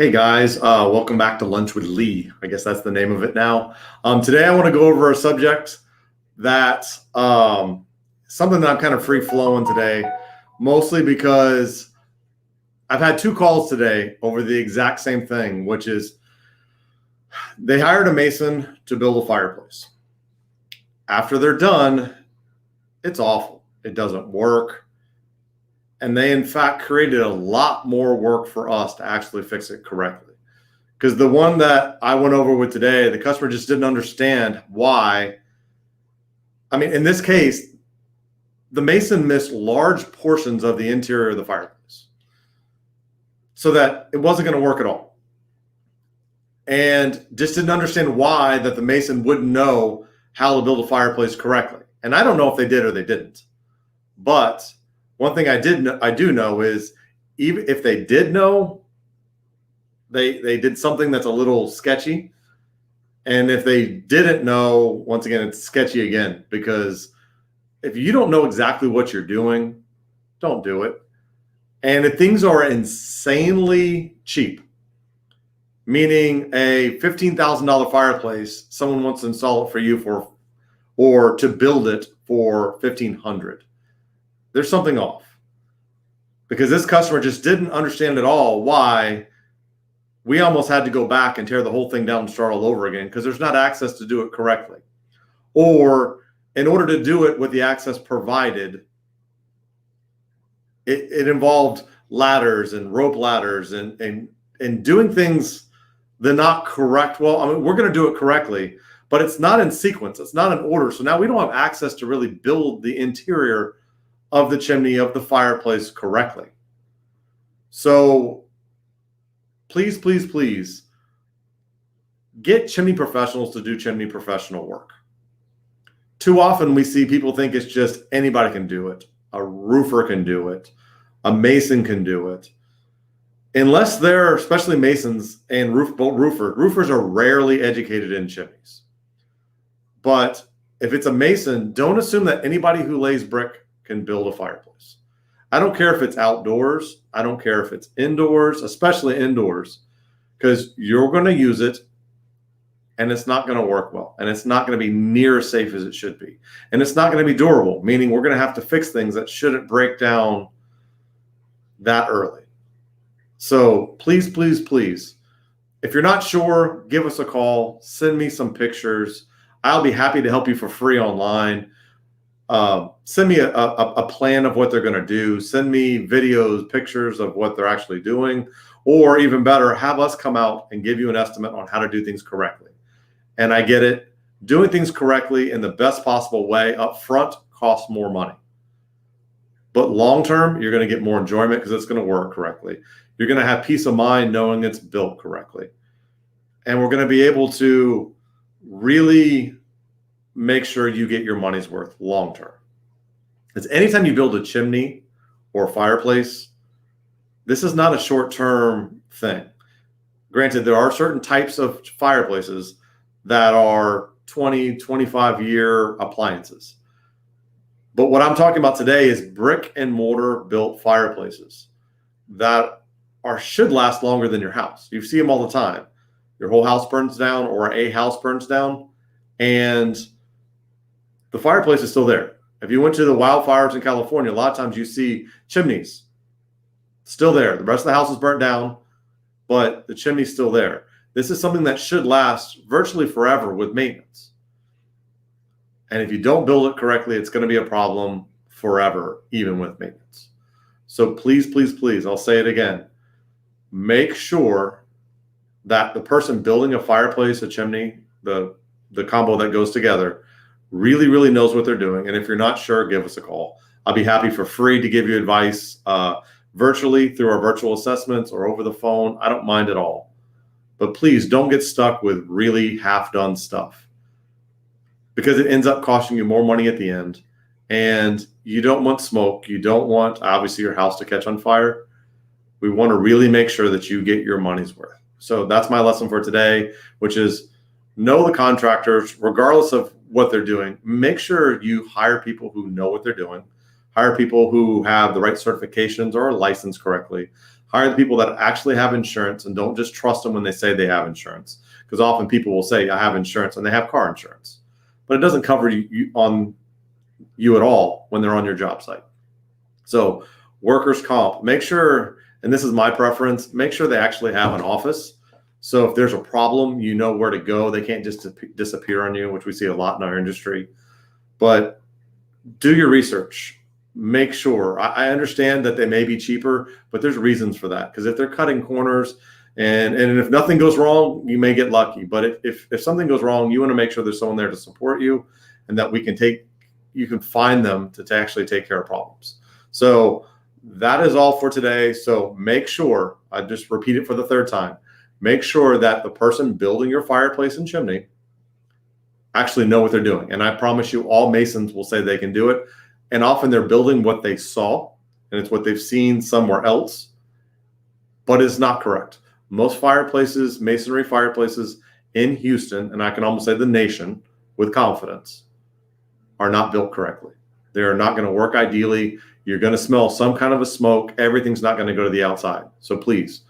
Hey guys, welcome back to Lunch with Lee. I guess that's the name of it now. Today I want to go over a subject that something that I'm kind of free flowing today, mostly because I've had two calls today over the exact same thing, which is they hired a mason to build a fireplace. After they're done, it's awful. It doesn't work. And they, in fact, created a lot more work for us to actually fix it correctly. Because the one that I went over with today, the customer just didn't understand why. I mean, in this case, the mason missed large portions of the interior of the fireplace so that it wasn't going to work at all. And just didn't understand why that the mason wouldn't know how to build a fireplace correctly. And I don't know if they did or they didn't. But one thing I do know is even if they did know, they did something that's a little sketchy. And if they didn't know, once again, it's sketchy again, because if you don't know exactly what you're doing, don't do it. And if things are insanely cheap, meaning a $15,000 fireplace, someone wants to install it for you or to build it for $1,500. There's something off, because this customer just didn't understand at all why we almost had to go back and tear the whole thing down and start all over again, because there's not access to do it correctly. Or in order to do it with the access provided, it involved ladders and rope ladders and doing things the not correct. Well, I mean, we're going to do it correctly, but it's not in sequence. It's not in order. So now we don't have access to really build the interior of the chimney of the fireplace correctly. So please, please, please get chimney professionals to do chimney professional work. Too often we see people think it's just anybody can do it. A roofer can do it. A mason can do it. Unless they're, especially masons and roofers are rarely educated in chimneys. But if it's a mason, don't assume that anybody who lays brick can build a fireplace. I don't care if it's outdoors. I don't care if it's indoors, especially indoors, because you're going to use it and it's not going to work well. And it's not going to be near as safe as it should be. And it's not going to be durable, meaning we're going to have to fix things that shouldn't break down that early. So please, please, please, if you're not sure, give us a call. Send me some pictures. I'll be happy to help you for free online. Send me a plan of what they're going to do. Send me videos, pictures of what they're actually doing, or even better, have us come out and give you an estimate on how to do things correctly. And I get it. Doing things correctly in the best possible way up front costs more money. But long-term, you're going to get more enjoyment because it's going to work correctly. You're going to have peace of mind knowing it's built correctly. And we're going to be able to really make sure you get your money's worth long-term. Because anytime you build a chimney or a fireplace, this is not a short-term thing. Granted, there are certain types of fireplaces that are 20, 25-year appliances. But what I'm talking about today is brick and mortar built fireplaces that should last longer than your house. You see them all the time. Your whole house burns down or a house burns down, and the fireplace is still there. If you went to the wildfires in California, a lot of times you see chimneys still there. The rest of the house is burnt down, but the chimney's still there. This is something that should last virtually forever with maintenance. And if you don't build it correctly, it's going to be a problem forever, even with maintenance. So please, please, please, I'll say it again. Make sure that the person building a fireplace, a chimney, the combo that goes together, really, really knows what they're doing. And if you're not sure, give us a call. I'll be happy for free to give you advice virtually through our virtual assessments or over the phone. I don't mind at all. But please don't get stuck with really half-done stuff, because it ends up costing you more money at the end. And you don't want smoke. You don't want, obviously, your house to catch on fire. We want to really make sure that you get your money's worth. So that's my lesson for today, which is know the contractors, regardless of what they're doing. Make sure you hire people who know what they're doing. Hire people who have the right certifications or are licensed correctly. Hire the people that actually have insurance, and don't just trust them when they say they have insurance. Because often people will say, I have insurance, and they have car insurance, but it doesn't cover you at all when they're on your job site. So workers' comp, make sure, and this is my preference, make sure they actually have an office. So if there's a problem, you know where to go. They can't just disappear on you, which we see a lot in our industry. But do your research. Make sure. I understand that they may be cheaper, but there's reasons for that. Because if they're cutting corners, and if nothing goes wrong, you may get lucky. But if something goes wrong, you want to make sure there's someone there to support you, and that you can find them to actually take care of problems. So that is all for today. So make sure, I just repeat it for the third time, make sure that the person building your fireplace and chimney actually know what they're doing. And I promise you, all masons will say they can do it. And often they're building what they saw, and it's what they've seen somewhere else, but it's not correct. Most fireplaces, masonry fireplaces in Houston, and I can almost say the nation with confidence, are not built correctly. They're not going to work ideally. You're going to smell some kind of a smoke. Everything's not going to go to the outside. So please